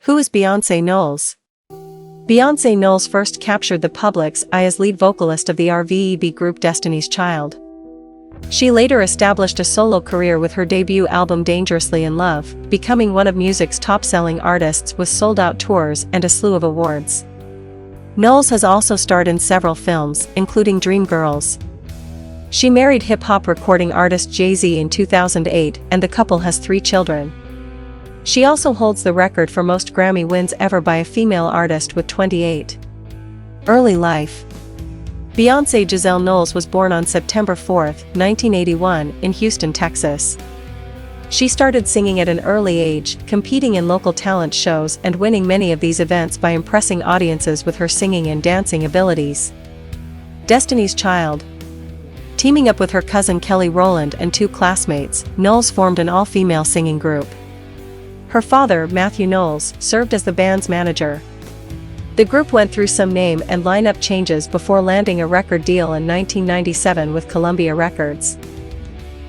Who is Beyonce Knowles? Beyonce Knowles first captured the public's eye as lead vocalist of the R&B group Destiny's Child. She later established a solo career with her debut album Dangerously in Love, becoming one of music's top-selling artists with sold-out tours and a slew of awards. Knowles has also starred in several films, including Dreamgirls. She married hip-hop recording artist Jay-Z in 2008, and the couple has 3 children. She also holds the record for most Grammy wins ever by a female artist with 28. Early life. Beyonce Giselle Knowles was born on September 4, 1981, in Houston, Texas. She started singing at an early age, competing in local talent shows and winning many of these events by impressing audiences with her singing and dancing abilities. Destiny's Child. Teaming up with her cousin Kelly Rowland and 2 classmates, Knowles formed an all-female singing group. Her father, Matthew Knowles, served as the band's manager. The group went through some name and lineup changes before landing a record deal in 1997 with Columbia Records.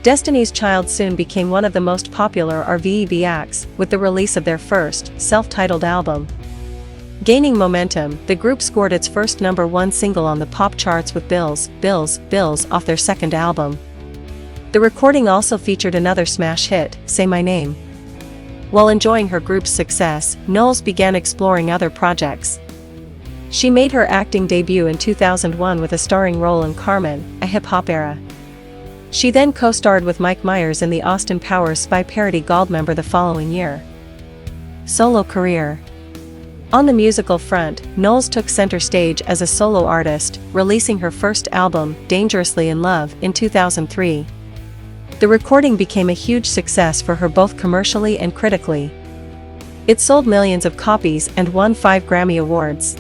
Destiny's Child soon became one of the most popular R&B acts, with the release of their first, self-titled album. Gaining momentum, the group scored its first #1 single on the pop charts with Bills, Bills, Bills off their second album. The recording also featured another smash hit, Say My Name. While enjoying her group's success, Knowles began exploring other projects. She made her acting debut in 2001 with a starring role in Carmen, a hip-hop era. She then co-starred with Mike Myers in the Austin Powers spy parody Goldmember the following year. Solo career. On the musical front, Knowles took center stage as a solo artist, releasing her first album, Dangerously in Love, in 2003. The recording became a huge success for her both commercially and critically. It sold millions of copies and won 5 Grammy Awards.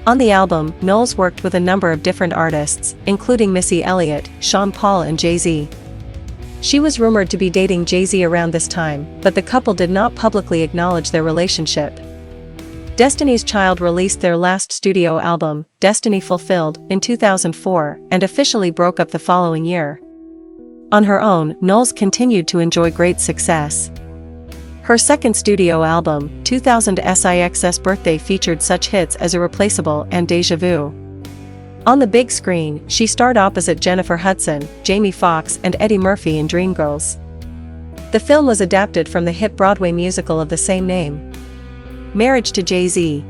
On the album, Knowles worked with a number of different artists, including Missy Elliott, Sean Paul and Jay-Z. She was rumored to be dating Jay-Z around this time, but the couple did not publicly acknowledge their relationship. Destiny's Child released their last studio album, Destiny Fulfilled, in 2004, and officially broke up the following year. On her own, Knowles continued to enjoy great success. Her second studio album, 2000 SIX's Birthday, featured such hits as Irreplaceable and Deja Vu. On the big screen, she starred opposite Jennifer Hudson, Jamie Foxx and Eddie Murphy in Dreamgirls. The film was adapted from the hit Broadway musical of the same name. Marriage to Jay-Z.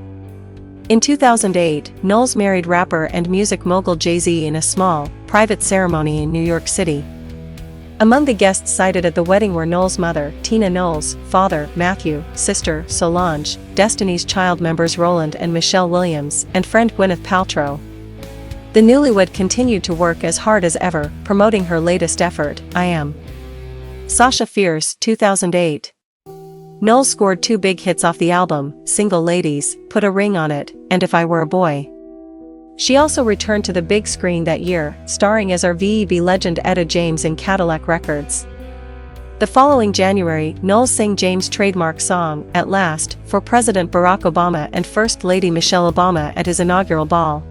In 2008, Knowles married rapper and music mogul Jay-Z in a small, private ceremony in New York City. Among the guests cited at the wedding were Knowles' mother, Tina Knowles, father, Matthew, sister, Solange, Destiny's Child members Roland and Michelle Williams, and friend Gwyneth Paltrow. The newlywed continued to work as hard as ever, promoting her latest effort, I Am. Sasha Fierce, 2008. Knowles scored 2 big hits off the album, Single Ladies, Put a Ring on It, and If I Were a Boy. She also returned to the big screen that year, starring as R&B legend Etta James in Cadillac Records. The following January, Knowles sang James' trademark song, At Last, for President Barack Obama and First Lady Michelle Obama at his inaugural ball.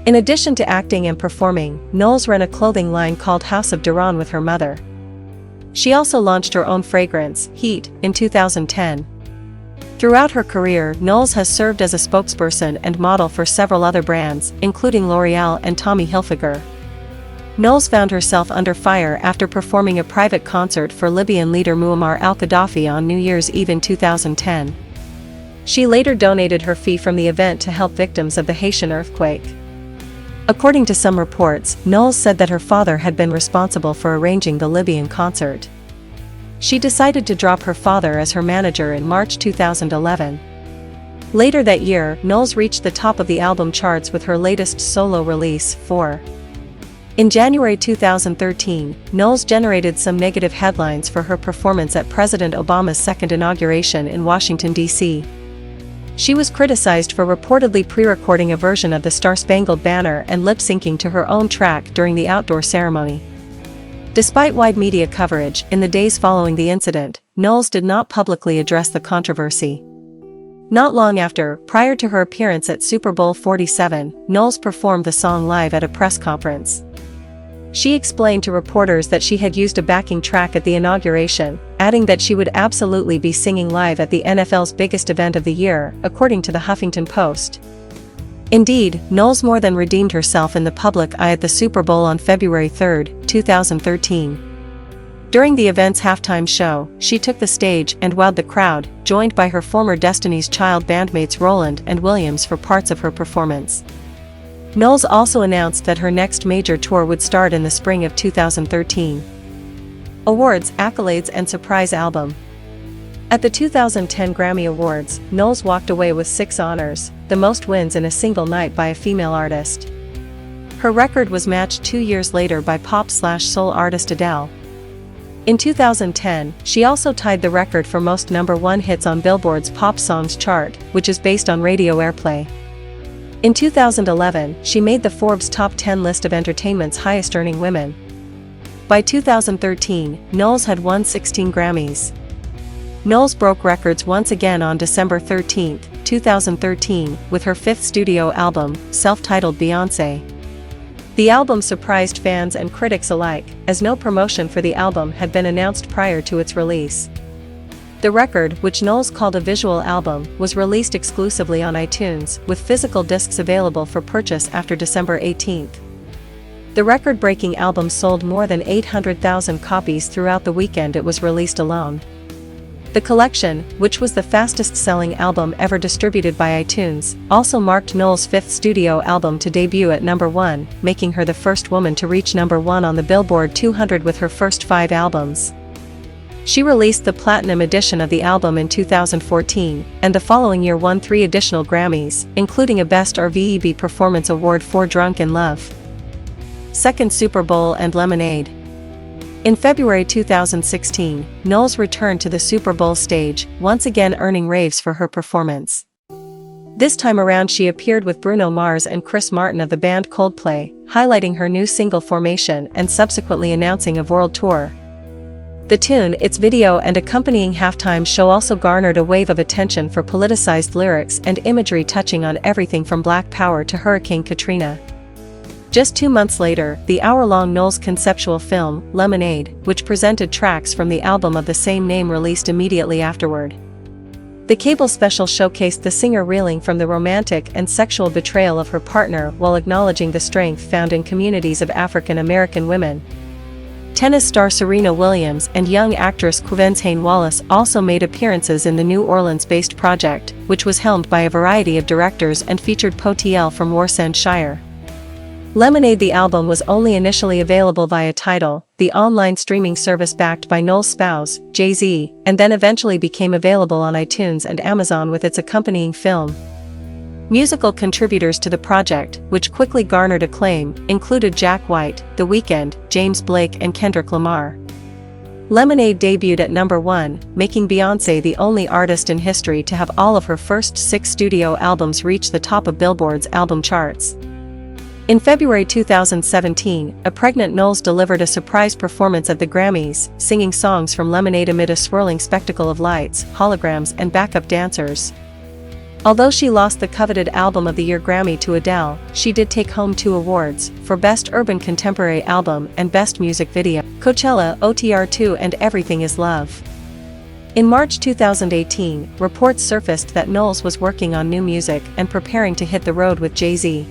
In addition to acting and performing, Knowles ran a clothing line called House of Duran with her mother. She also launched her own fragrance, Heat, in 2010. Throughout her career, Knowles has served as a spokesperson and model for several other brands, including L'Oreal and Tommy Hilfiger. Knowles found herself under fire after performing a private concert for Libyan leader Muammar al-Gaddafi on New Year's Eve in 2010. She later donated her fee from the event to help victims of the Haitian earthquake. According to some reports, Knowles said that her father had been responsible for arranging the Libyan concert. She decided to drop her father as her manager in March 2011. Later that year, Knowles reached the top of the album charts with her latest solo release, 4. In January 2013, Knowles generated some negative headlines for her performance at President Obama's second inauguration in Washington, D.C. She was criticized for reportedly pre-recording a version of the Star-Spangled Banner and lip-syncing to her own track during the outdoor ceremony. Despite wide media coverage, in the days following the incident, Knowles did not publicly address the controversy. Not long after, prior to her appearance at Super Bowl 47, Knowles performed the song live at a press conference. She explained to reporters that she had used a backing track at the inauguration, adding that she would absolutely be singing live at the NFL's biggest event of the year, according to the Huffington Post. Indeed, Knowles more than redeemed herself in the public eye at the Super Bowl on February 3, 2013. During the event's halftime show, she took the stage and wowed the crowd, joined by her former Destiny's Child bandmates Roland and Williams for parts of her performance. Knowles also announced that her next major tour would start in the spring of 2013. Awards, accolades and surprise album. At the 2010 Grammy Awards, Knowles walked away with 6 honors, the most wins in a single night by a female artist. Her record was matched 2 years later by pop/soul artist Adele. In 2010, she also tied the record for most #1 hits on Billboard's Pop Songs chart, which is based on radio airplay. In 2011, she made the Forbes Top 10 list of entertainment's highest-earning women. By 2013, Knowles had won 16 Grammys. Knowles broke records once again on December 13, 2013, with her 5th studio album, self-titled Beyonce. The album surprised fans and critics alike, as no promotion for the album had been announced prior to its release. The record, which Knowles called a visual album, was released exclusively on iTunes, with physical discs available for purchase after December 18. The record-breaking album sold more than 800,000 copies throughout the weekend it was released alone. The collection, which was the fastest-selling album ever distributed by iTunes, also marked Knowles' 5th studio album to debut at #1, making her the first woman to reach #1 on the Billboard 200 with her first 5 albums. She released the platinum edition of the album in 2014, and the following year won 3 additional Grammys, including a Best R&B Performance Award for Drunk in Love. Second Super Bowl and Lemonade. In February 2016, Knowles returned to the Super Bowl stage, once again earning raves for her performance. This time around she appeared with Bruno Mars and Chris Martin of the band Coldplay, highlighting her new single Formation and subsequently announcing a world tour. The tune, its video and accompanying halftime show also garnered a wave of attention for politicized lyrics and imagery touching on everything from Black Power to Hurricane Katrina. Just 2 months later, the hour-long Knowles conceptual film, Lemonade, which presented tracks from the album of the same name, released immediately afterward. The cable special showcased the singer reeling from the romantic and sexual betrayal of her partner while acknowledging the strength found in communities of African American women. Tennis star Serena Williams and young actress Quvenzhaine Wallis also made appearances in the New Orleans-based project, which was helmed by a variety of directors and featured Potiel from Worcestershire. Lemonade, the album, was only initially available via Tidal, the online streaming service backed by Knowles' spouse, Jay-Z, and then eventually became available on iTunes and Amazon with its accompanying film. Musical contributors to the project, which quickly garnered acclaim, included Jack White, The Weeknd, James Blake and Kendrick Lamar. Lemonade debuted at #1, making Beyonce the only artist in history to have all of her first 6 studio albums reach the top of Billboard's album charts. In February 2017, a pregnant Knowles delivered a surprise performance at the Grammys, singing songs from Lemonade amid a swirling spectacle of lights, holograms and backup dancers. Although she lost the coveted Album of the Year Grammy to Adele, she did take home 2 awards, for Best Urban Contemporary Album and Best Music Video, Coachella, OTR2 and Everything Is Love. In March 2018, reports surfaced that Knowles was working on new music and preparing to hit the road with Jay-Z.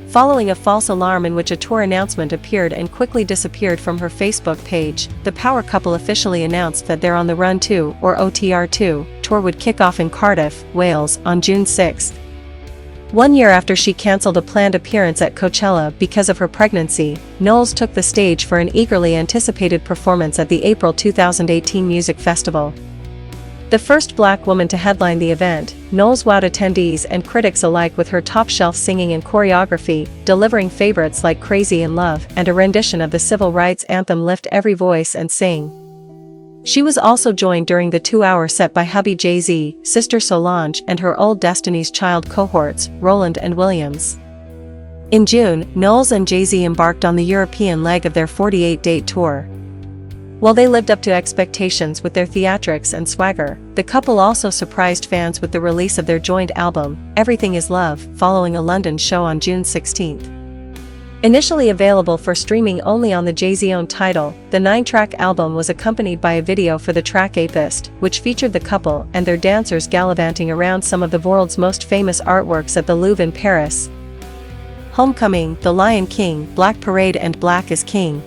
Following a false alarm in which a tour announcement appeared and quickly disappeared from her Facebook page, the power couple officially announced that their On the Run 2, or OTR2, tour would kick off in Cardiff, Wales, on June 6. 1 year after she cancelled a planned appearance at Coachella because of her pregnancy, Knowles took the stage for an eagerly anticipated performance at the April 2018 Music Festival. The first Black woman to headline the event, Knowles wowed attendees and critics alike with her top-shelf singing and choreography, delivering favorites like Crazy in Love and a rendition of the civil rights anthem Lift Every Voice and Sing. She was also joined during the 2-hour set by hubby Jay-Z, sister Solange and her old Destiny's Child cohorts, Roland and Williams. In June, Knowles and Jay-Z embarked on the European leg of their 48-date tour. While they lived up to expectations with their theatrics and swagger, the couple also surprised fans with the release of their joint album, Everything Is Love, following a London show on June 16. Initially available for streaming only on the Jay-Z-owned title, the 9-track album was accompanied by a video for the track Apist, which featured the couple and their dancers gallivanting around some of the world's most famous artworks at the Louvre in Paris. Homecoming, The Lion King, Black Parade and Black is King.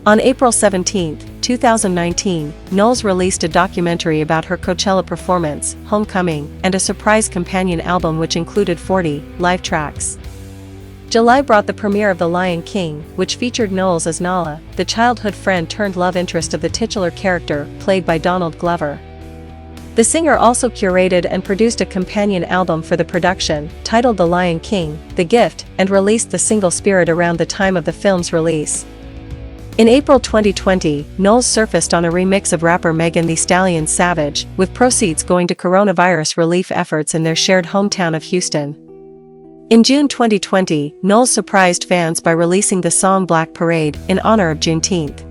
On April 17, 2019, Knowles released a documentary about her Coachella performance, Homecoming, and a surprise companion album which included 40 live tracks. July brought the premiere of The Lion King, which featured Knowles as Nala, the childhood friend turned love interest of the titular character, played by Donald Glover. The singer also curated and produced a companion album for the production, titled The Lion King, The Gift, and released the single Spirit around the time of the film's release. In April 2020, Knowles surfaced on a remix of rapper Megan Thee Stallion's Savage, with proceeds going to coronavirus relief efforts in their shared hometown of Houston. In June 2020, Knowles surprised fans by releasing the song Black Parade in honor of Juneteenth.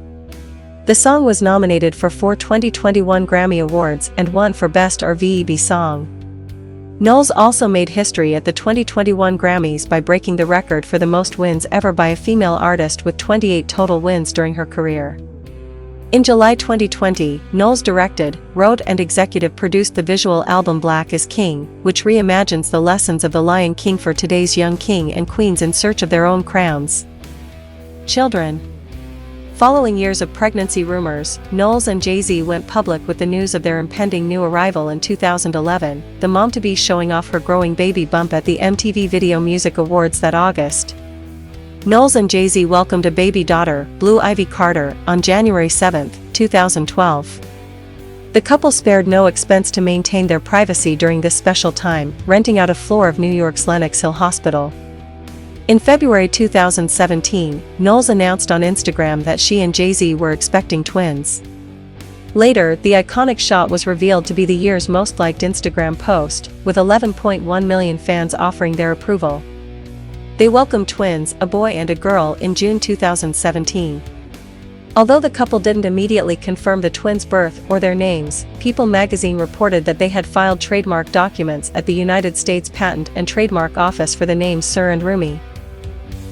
The song was nominated for 4 2021 Grammy Awards and won for Best R&B Song. Knowles also made history at the 2021 Grammys by breaking the record for the most wins ever by a female artist with 28 total wins during her career. In July 2020, Knowles directed, wrote and executive produced the visual album Black is King, which reimagines the lessons of the Lion King for today's young king and queens in search of their own crowns. Children. Following years of pregnancy rumors, Knowles and Jay-Z went public with the news of their impending new arrival in 2011, the mom-to-be showing off her growing baby bump at the MTV Video Music Awards that August. Knowles and Jay-Z welcomed a baby daughter, Blue Ivy Carter, on January 7, 2012. The couple spared no expense to maintain their privacy during this special time, renting out a floor of New York's Lenox Hill Hospital. In February 2017, Knowles announced on Instagram that she and Jay-Z were expecting twins. Later, the iconic shot was revealed to be the year's most liked Instagram post, with 11.1 million fans offering their approval. They welcomed twins, a boy and a girl, in June 2017. Although the couple didn't immediately confirm the twins' birth or their names, People magazine reported that they had filed trademark documents at the United States Patent and Trademark Office for the names Sir and Rumi.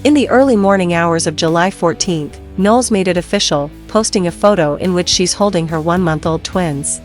In the early morning hours of July 14, Knowles made it official, posting a photo in which she's holding her 1-month-old twins.